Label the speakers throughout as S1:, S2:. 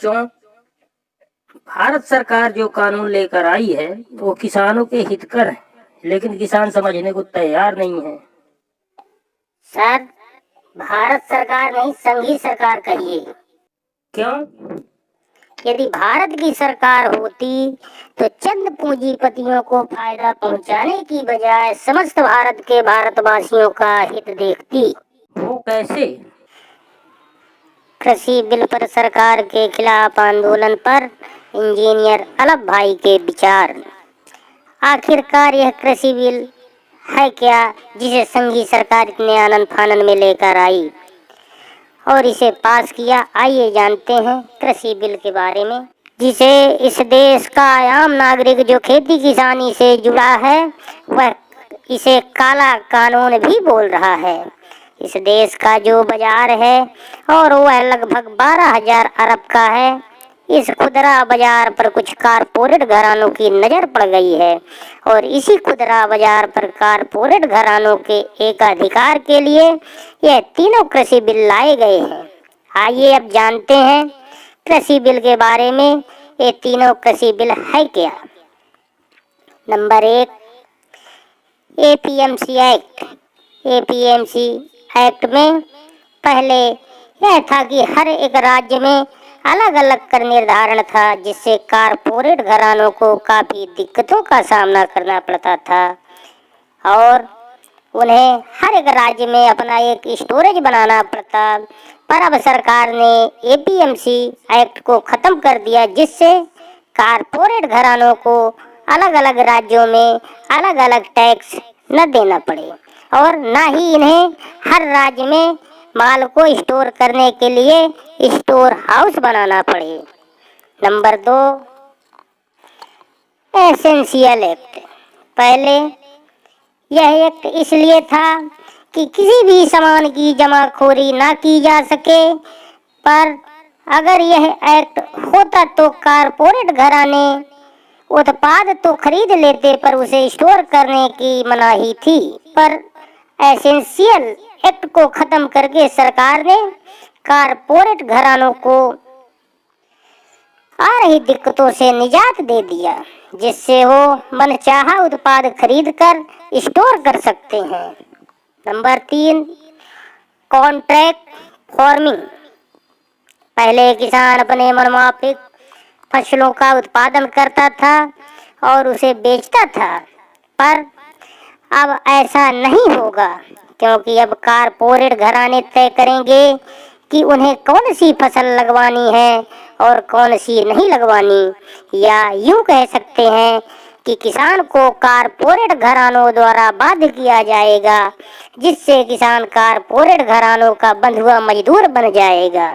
S1: बच्चों, भारत सरकार जो कानून लेकर आई है वो किसानों के हितकर है, लेकिन किसान समझने को तैयार नहीं है।
S2: सर, भारत सरकार नहीं, संघीय सरकार कहिए।
S1: क्यों?
S2: यदि भारत की सरकार होती तो चंद पूंजीपतियों को फायदा पहुंचाने की बजाय समस्त भारत के भारतवासियों का हित देखती।
S1: वो कैसे?
S2: कृषि बिल पर सरकार के खिलाफ आंदोलन पर इंजीनियर अलप भाई के विचार। आखिरकार यह कृषि बिल है क्या जिसे संघीय सरकार इतने आनंद फानन में लेकर आई और इसे पास किया? आइए जानते हैं कृषि बिल के बारे में, जिसे इस देश का आम नागरिक जो खेती किसानी से जुड़ा है वह इसे काला कानून भी बोल रहा है। इस देश का जो बाजार है और वह लगभग 12,000 अरब का है, इस खुदरा बाजार पर कुछ कारपोरेट घरानों की नजर पड़ गई है और इसी खुदरा बाजार पर कारपोरेट घरानों के एकाधिकार के लिए यह तीनों कृषि बिल लाए गए हैं। आइए अब जानते हैं कृषि बिल के बारे में। ये तीनों कृषि बिल है क्या? Number 1, APMC act. APMC act में पहले यह था कि हर एक राज्य में अलग अलग कर निर्धारण था, जिससे कारपोरेट घरानों को काफी दिक्कतों का सामना करना पड़ता था और उन्हें हर एक राज्य में अपना एक स्टोरेज बनाना पड़ता। पर अब सरकार ने एपीएमसी एक्ट को खत्म कर दिया, जिससे कारपोरेट घरानों को अलग अलग राज्यों में अलग अलग टैक्स न देना पड़े और न ही इन्हें हर राज्य में माल को स्टोर करने के लिए स्टोर हाउस बनाना पड़े। Number 2, essential act. पहले यह एक्ट इसलिए था कि किसी भी सामान की जमाखोरी ना की जा सके, पर अगर यह एक्ट होता तो कारपोरेट घराने उत्पाद तो खरीद लेते पर उसे स्टोर करने की मनाही थी। पर एसेंशियल एक्ट को खत्म करके सरकार ने कारपोरेट घरानों को आ रही दिक्कतों से निजात दे दिया, जिससे वो मनचाहा उत्पाद खरीद कर स्टोर कर सकते हैं। Number 3, contract farming. पहले किसान अपने मनमाफिक फसलों का उत्पादन करता था और उसे बेचता था, पर अब ऐसा नहीं होगा, क्योंकि अब कारपोरेट घराने तय करेंगे कि उन्हें कौन सी फसल लगवानी है और कौन सी नहीं लगवानी। या यूं कह सकते हैं कि किसान को कारपोरेट घरानों द्वारा बाध्य किया जाएगा, जिससे किसान कारपोरेट घरानों का बंधुआ मजदूर बन जाएगा।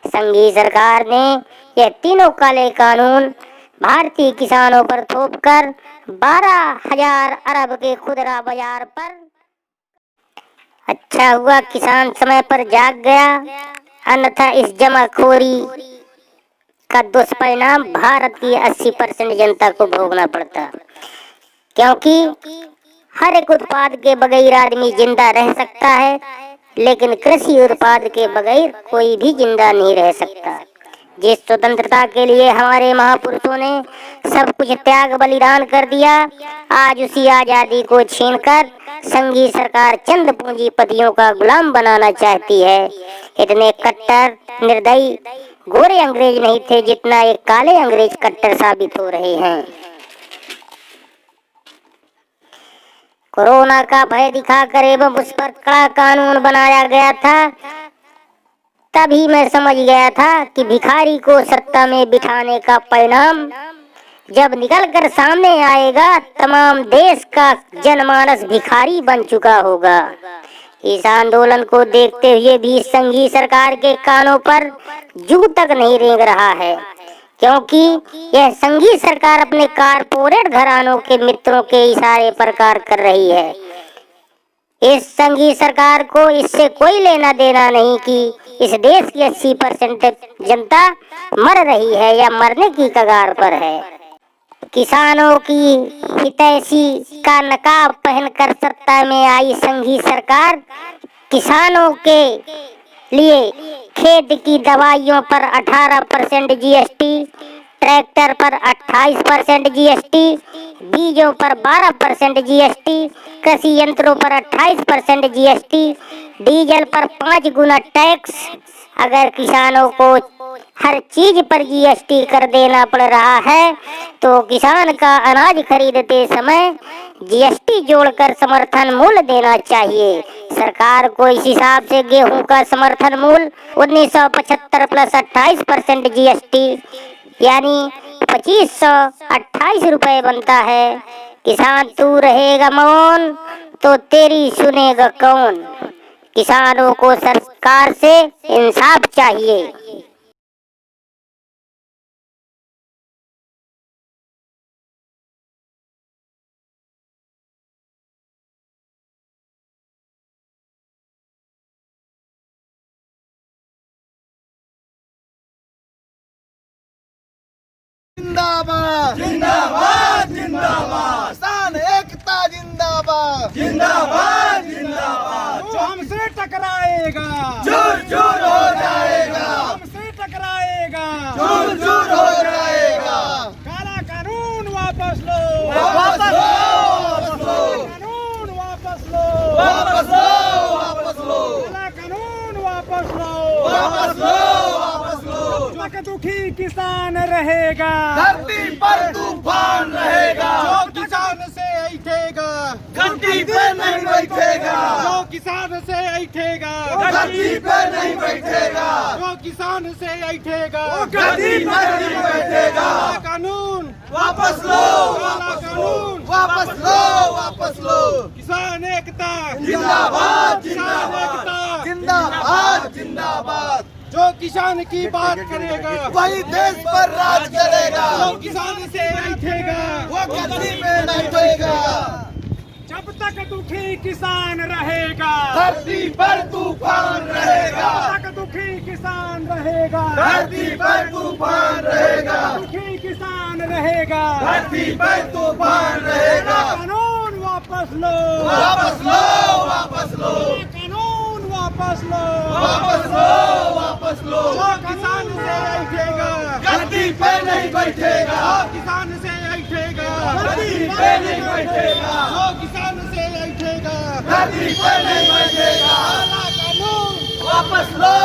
S2: संघीय सरकार ने यह तीनों काले कानून भारतीय किसानों पर थोपकर 12,000 अरब के खुदरा बाजार पर। अच्छा हुआ किसान समय पर जाग गया, अन्यथा इस जमाखोरी का दुष्परिणाम भारत की 80% जनता को भोगना पड़ता, क्योंकि हर एक उत्पाद के बगैर आदमी जिंदा रह सकता है, लेकिन कृषि उत्पाद के बगैर कोई भी जिंदा नहीं रह सकता। जिस स्वतंत्रता के लिए हमारे महापुरुषों ने सब कुछ त्याग बलिदान कर दिया, आज उसी आजादी को छीनकर संघीय सरकार चंद पूंजीपतियों का गुलाम बनाना चाहती है। इतने कट्टर निर्दयी गोरे अंग्रेज नहीं थे जितना एक काले अंग्रेज कट्टर साबित हो रहे हैं। कोरोना का भय दिखाकर एवं उस पर कड़ा कानून बनाया गया था, तभी मैं समझ गया था कि भिखारी को सत्ता में बिठाने का परिणाम जब निकलकर सामने आएगा, तमाम देश का जनमानस भिखारी बन चुका होगा। इस आंदोलन को देखते हुए भी संघीय सरकार के कानों पर जू तक नहीं रेंग रहा है, क्योंकि यह संघीय सरकार अपने कारपोरेट घरानों के मित्रों के इशारे पर कार्य कर रही है। इस संघीय सरकार को इससे कोई लेना देना नहीं कि इस देश की 80% जनता मर रही है या मरने की कगार पर है। किसानों की हितैषी का नकाब पहनकर सत्ता में आई संघीय सरकार किसानों के लिए खेत की दवाइयों पर 18% जीएसटी, ट्रैक्टर पर 28% जीएसटी, बीजों पर 12% जीएसटी, कृषि यंत्रों पर 28% जीएसटी, डीजल पर 5 गुना टैक्स। अगर किसानों को हर चीज पर जीएसटी कर देना पड़ रहा है तो किसान का अनाज खरीदते समय जीएसटी जोड़कर समर्थन मूल्य देना चाहिए। सरकार को इस हिसाब से गेहूं का समर्थन मूल्य 1975 प्लस 28% जीएसटी यानी 2528 रुपए बनता है। किसान तू रहेगा मौन तो तेरी सुनेगा कौन। किसानों को सरकार से इंसाफ चाहिए।
S3: जिंदाबाद जिंदाबाद जिंदाबाद, किसान एकता जिंदाबाद जिंदाबाद जिंदाबाद। जो हमसे टकराएगा चूर चूर हो जाएगा, हमसे टकराएगा चूर चूर हो जाएगा। काला कानून वापस लो, वापस लो, वापस लो, कानून वापस लो, वापस लो, वापस लो, काला कानून वापस लो, वापस लो, वापस लो। दुखी किसान रहेगा, धरती पर तूफान रहेगा। जो किसान से ऐठेगा धरती पे नहीं बैठेगा, जो किसान से ऐठेगा धरती पे नहीं बैठेगा, जो किसान से ऐठेगा धरती पे नहीं बैठेगा। कानून वापस लो, काला कानून वापस लो, वापस लो। किसान एकता जिंदाबाद, किसान एकता जिंदाबाद जिंदाबाद। जो किसान की बात करेगा वही देश पर राज करेगा, जो किसान से ऐठेगा वो गद्दी पे नहीं बैठेगा। जब तक दुखी किसान रहेगा धरती पर तूफान रहेगा, जब तक दुखी किसान रहेगा धरती पर तूफान रहेगा, दुखी किसान रहेगा धरती पर तूफान रहेगा। कानून वापस लो, वापस लो, वापस लो, कानून वापस लो, वापस लो, वापस लो। जो किसान से ऐठेगा गद्दी पे नहीं बैठेगा, जो किसान से ऐठेगा गद्दी पे नहीं बैठेगा, जो किसान से ऐठेगा गद्दी पे नहीं बैठेगा। कानून वापस लो,